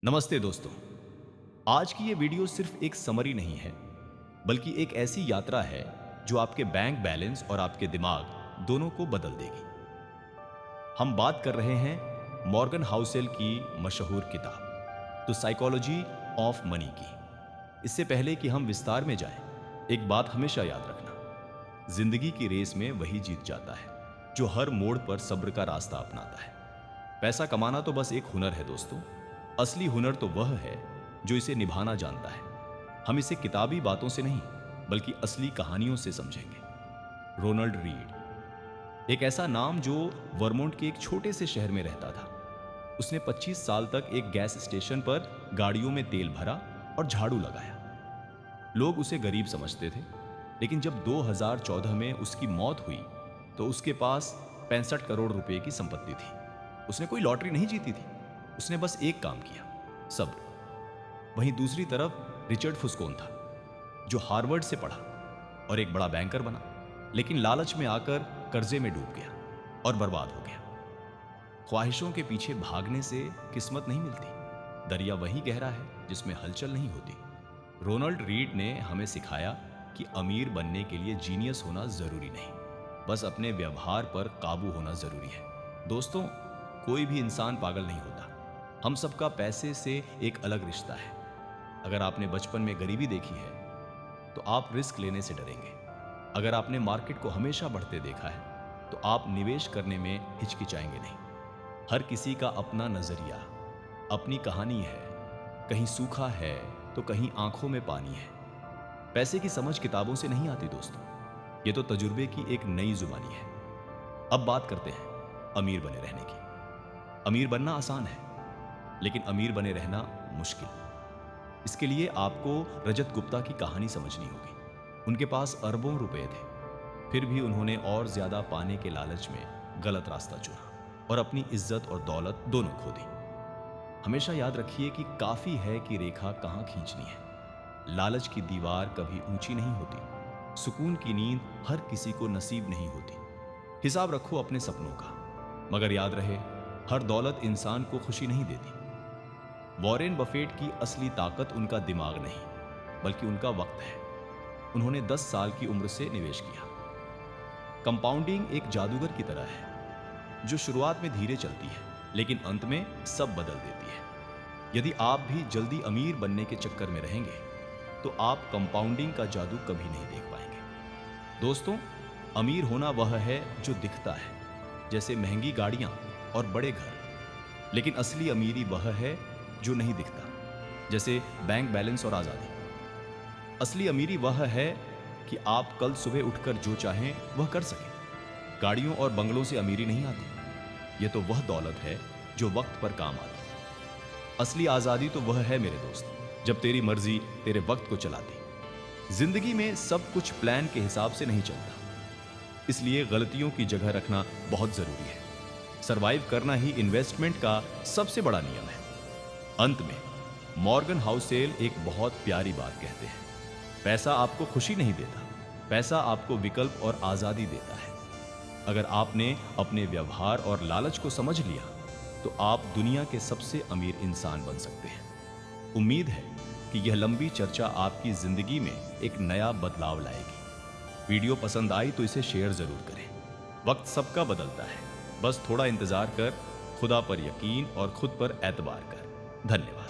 नमस्ते दोस्तों। आज की ये वीडियो सिर्फ एक समरी नहीं है, बल्कि एक ऐसी यात्रा है जो आपके बैंक बैलेंस और आपके दिमाग दोनों को बदल देगी। हम बात कर रहे हैं मॉर्गन हाउसेल की मशहूर किताब द साइकोलॉजी ऑफ मनी की। इससे पहले कि हम विस्तार में जाएं, एक बात हमेशा याद रखना, जिंदगी की रेस में वही जीत जाता है जो हर मोड़ पर सब्र का रास्ता अपनाता है। पैसा कमाना तो बस एक हुनर है दोस्तों, असली हुनर तो वह है जो इसे निभाना जानता है। हम इसे किताबी बातों से नहीं, बल्कि असली कहानियों से समझेंगे। रोनाल्ड रीड, एक ऐसा नाम जो वर्मोंट के एक छोटे से शहर में रहता था। उसने 25 साल तक एक गैस स्टेशन पर गाड़ियों में तेल भरा और झाड़ू लगाया। लोग उसे गरीब समझते थे, लेकिन जब 2014 में उसकी मौत हुई तो उसके पास 65 करोड़ रुपए की संपत्ति थी। उसने कोई लॉटरी नहीं जीती थी, उसने बस एक काम किया, सब्र। वहीं दूसरी तरफ रिचर्ड फुस्कोन था, जो हार्वर्ड से पढ़ा और एक बड़ा बैंकर बना, लेकिन लालच में आकर कर्जे में डूब गया और बर्बाद हो गया। ख्वाहिशों के पीछे भागने से किस्मत नहीं मिलती, दरिया वही गहरा है जिसमें हलचल नहीं होती। रोनाल्ड रीड ने हमें सिखाया कि अमीर बनने के लिए जीनियस होना जरूरी नहीं, बस अपने व्यवहार पर काबू होना जरूरी है। दोस्तों, कोई भी इंसान पागल नहीं होता। हम सबका पैसे से एक अलग रिश्ता है। अगर आपने बचपन में गरीबी देखी है तो आप रिस्क लेने से डरेंगे। अगर आपने मार्केट को हमेशा बढ़ते देखा है तो आप निवेश करने में हिचकिचाएंगे नहीं। हर किसी का अपना नजरिया, अपनी कहानी है। कहीं सूखा है तो कहीं आंखों में पानी है। पैसे की समझ किताबों से नहीं आती दोस्तों, ये तो तजुर्बे की एक नई जुबानी है। अब बात करते हैं अमीर बने रहने की। अमीर बनना आसान है, लेकिन अमीर बने रहना मुश्किल। इसके लिए आपको रजत गुप्ता की कहानी समझनी होगी। उनके पास अरबों रुपए थे, फिर भी उन्होंने और ज्यादा पाने के लालच में गलत रास्ता चुना और अपनी इज्जत और दौलत दोनों खो दी। हमेशा याद रखिए कि काफी है कि रेखा कहां खींचनी है। लालच की दीवार कभी ऊंची नहीं होती। सुकून की नींद हर किसी को नसीब नहीं होती। हिसाब रखो अपने सपनों का, मगर याद रहे, हर दौलत इंसान को खुशी नहीं देती। वॉरेन बफेट की असली ताकत उनका दिमाग नहीं, बल्कि उनका वक्त है। उन्होंने 10 साल की उम्र से निवेश किया। कंपाउंडिंग एक जादूगर की तरह है, जो शुरुआत में धीरे चलती है, लेकिन अंत में सब बदल देती है। यदि आप भी जल्दी अमीर बनने के चक्कर में रहेंगे तो आप कंपाउंडिंग का जादू कभी नहीं देख पाएंगे। दोस्तों, अमीर होना वह है जो दिखता है, जैसे महंगी गाड़ियां और बड़े घर, लेकिन असली अमीरी वह है जो नहीं दिखता, जैसे बैंक बैलेंस और आजादी। असली अमीरी वह है कि आप कल सुबह उठकर जो चाहें वह कर सकें। गाड़ियों और बंगलों से अमीरी नहीं आती, यह तो वह दौलत है जो वक्त पर काम आती। असली आजादी तो वह है मेरे दोस्त, जब तेरी मर्जी तेरे वक्त को चलाती। जिंदगी में सब कुछ प्लान के हिसाब से नहीं चलता, इसलिए गलतियों की जगह रखना बहुत जरूरी है। सरवाइव करना ही इन्वेस्टमेंट का सबसे बड़ा नियम है। अंत में मॉर्गन हाउसेल एक बहुत प्यारी बात कहते हैं, पैसा आपको खुशी नहीं देता, पैसा आपको विकल्प और आजादी देता है। अगर आपने अपने व्यवहार और लालच को समझ लिया तो आप दुनिया के सबसे अमीर इंसान बन सकते हैं। उम्मीद है कि यह लंबी चर्चा आपकी जिंदगी में एक नया बदलाव लाएगी। वीडियो पसंद आई तो इसे शेयर जरूर करें। वक्त सबका बदलता है, बस थोड़ा इंतजार कर, खुदा पर यकीन और खुद पर एतबार कर। धन्यवाद।